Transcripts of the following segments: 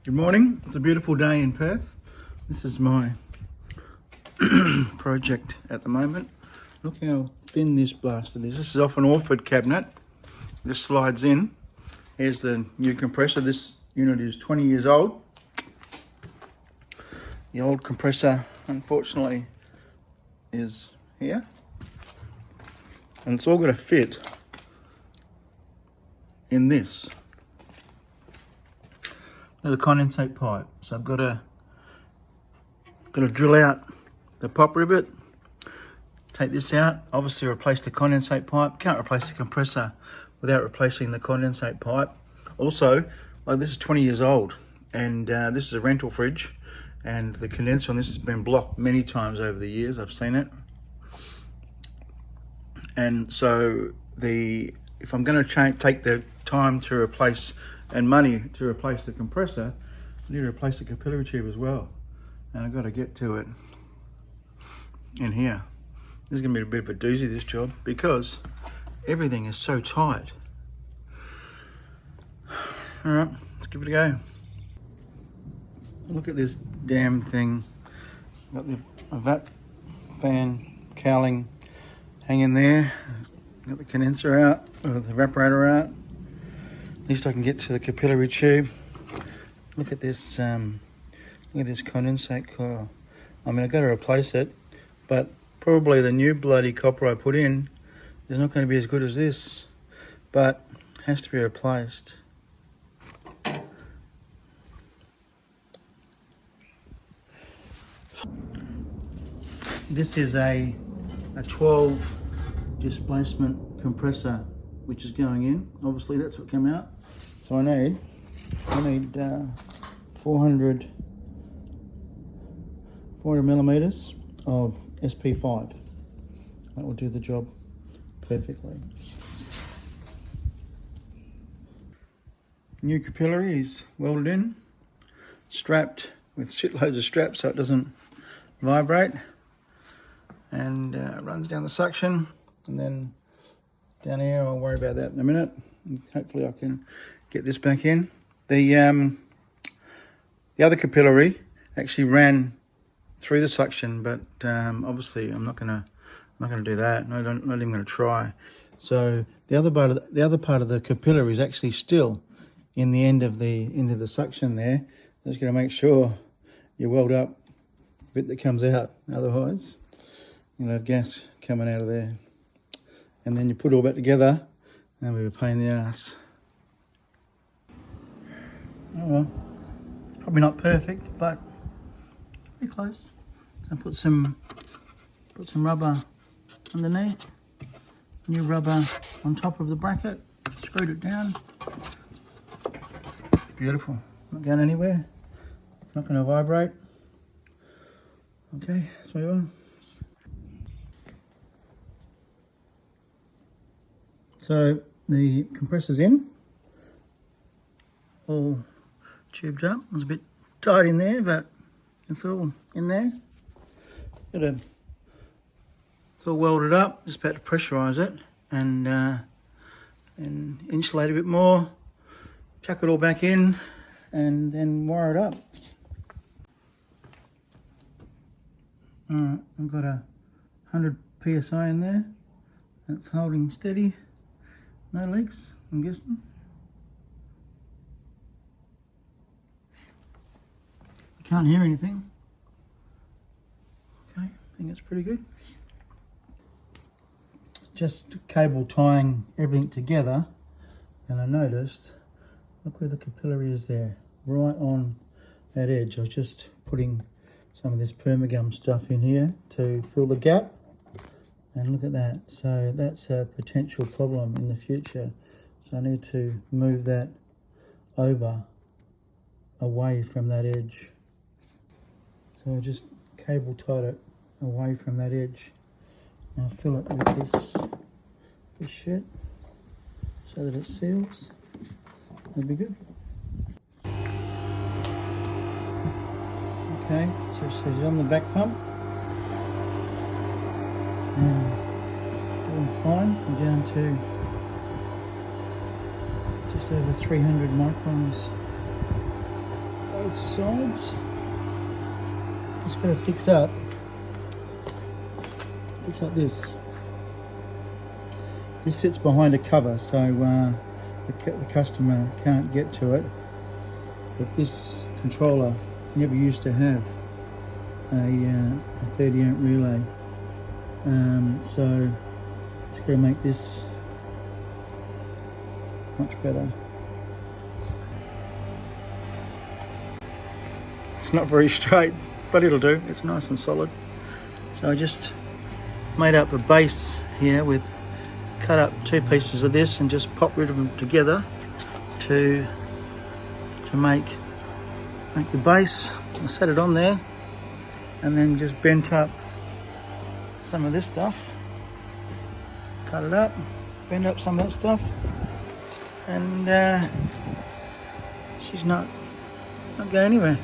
Good morning. It's a beautiful day in Perth. This is my project at the moment. Look how thin this bastard is. This is off an Orford cabinet. It just slides in. Here's the new compressor. This unit is 20 years old. The old compressor, unfortunately, is here. And it's all got to fit in this. The condensate pipe. So I've got to drill out the pop rivet, take this out, obviously replace the condensate pipe. Can't replace the compressor without replacing the condensate pipe. Also, like, this is 20 years old, and this is a rental fridge, and the condenser on this has been blocked many times over the years. I've seen it. And so if I'm going to take the time to replace and money to replace the compressor, I need to replace the capillary tube as well. And I've got to get to it in here. This is going to be a bit of a doozy, this job, because everything is so tight. All right, let's give it a go. Look at this damn thing. Got the vap fan cowling hanging there. Got the condenser out, or the evaporator out. At least I can get to the capillary tube. Look at this condensate coil. I mean, I've got to replace it, but probably the new bloody copper I put in is not going to be as good as this, but has to be replaced. This is a 12 displacement compressor which is going in. Obviously that's what came out. So I need 400 millimeters of SP5. That will do the job perfectly. New capillary is welded in, strapped with shitloads of straps so it doesn't vibrate, and it runs down the suction, and then down here, I'll worry about that in a minute. Hopefully I can get this back in. The other capillary actually ran through the suction, but obviously I'm not gonna do that. I'm not even gonna try. So the other part of the capillary is actually still in the end of the suction there. Just gonna make sure you weld up the bit that comes out. Otherwise, you'll have gas coming out of there. And then you put it all back together, and it'll be a pain in the ass. Oh well, it's probably not perfect, but pretty close. So I put some rubber underneath, new rubber on top of the bracket, screwed it down. Beautiful, not going anywhere. It's not going to vibrate. Okay, let's move on. So the compressor's in, all tubed up. It was a bit tight in there, but it's all in there. It's all welded up. Just about to pressurise it and insulate a bit more. Chuck it all back in, and then wire it up. All right, I've got 100 psi in there. That's holding steady. No leaks, I'm guessing. Can't hear anything. Okay, I think it's pretty good. Just cable tying everything together, and I noticed, look where the capillary is there, right on that edge. I was just putting some of this permagum stuff in here to fill the gap. And look at that. So that's a potential problem in the future. So I need to move that over, away from that edge. So I just cable tied it away from that edge. Now fill it with this shit so that it seals. That'd be good. Okay, so she's on the back pump. Doing fine. We're down to just over 300 microns both sides. Just got to fix up this. This sits behind a cover, so the customer can't get to it. But this controller never used to have a 30 amp relay, so it's got to make this much better. It's not very straight, but it'll do. It's nice and solid. So I just made up a base here with cut up 2 pieces of this and just pop rid of them together to make the base. I set it on there and then just bent up some of this stuff, cut it up, bend up some of that stuff, and she's not going anywhere.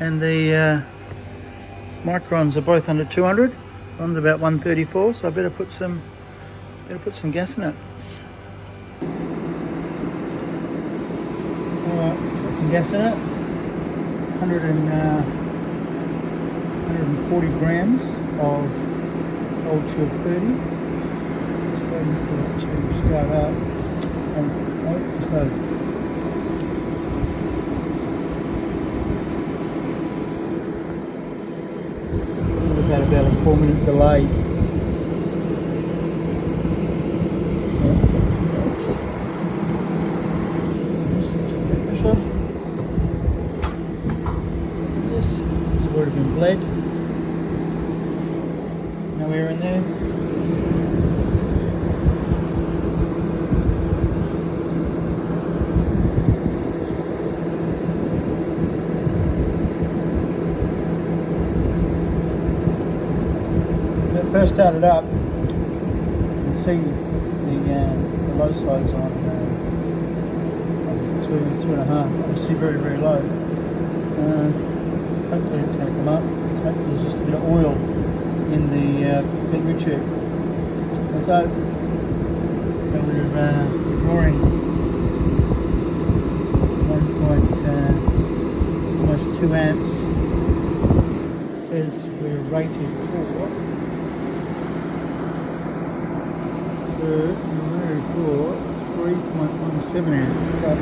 And the microns are both under 200. One's about 134, so I better put some gas in it. Alright, let's put some gas in it. 140 grams of old chill 30. Just waiting for it to start up. And oh, it started. About a 4-minute delay. This has already been bled. No air in there. First started up, you can see the low sides on 2.5, obviously very, very low. Hopefully it's going to come up. Hopefully there's just a bit of oil in the retube. Let's hope. So we're drawing almost 2 amps. It says we're rated for. So we're for 3.17 amps, but I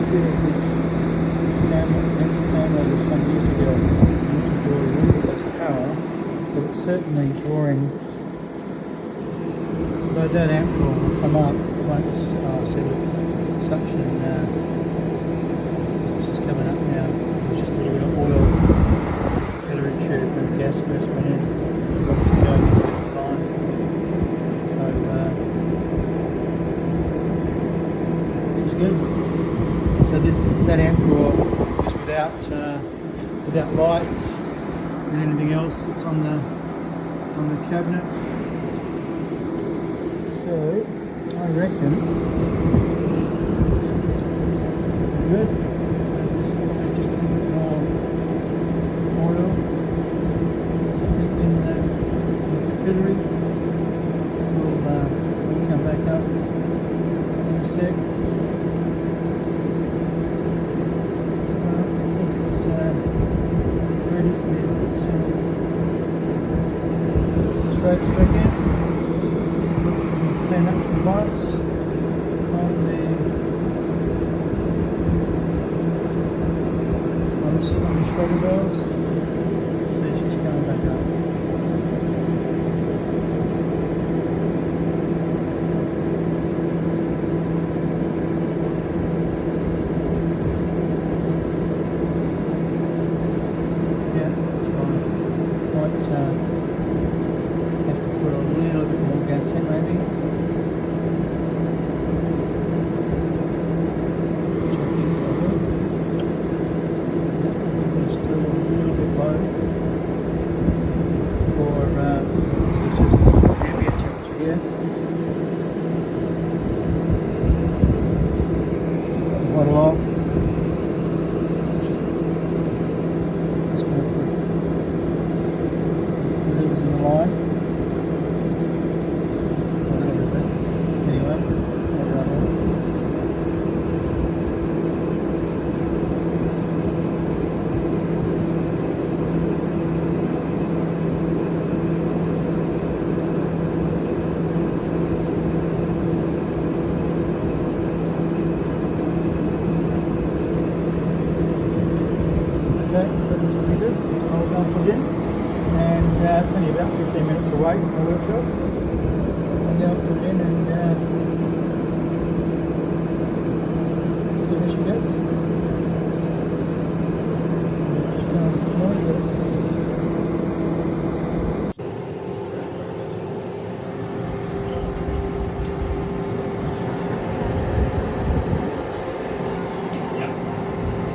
feel this camera, that's a camera that some years ago used to draw a little bit less power, but it's certainly drawing. But that amp draw will come up once sort of suction is coming up now. There's just a little bit of oil, battery tube, and gas first went in. Obviously going into it fine. So good. So that amp drawer is without lights and anything else that's on the cabinet. So I reckon good. So just a little bit more oil in the capillary. We'll come back up in a sec. Ready for me to put some strokes back in, put some clean nuts and bolts on the shredder valves. So she's coming back up. Have to put a little bit more gas in maybe. Still a little plate, but it's pretty good. I'll go and put it in. And it's only about 15 minutes away from the workshop. I'll go and put it in and see how she goes.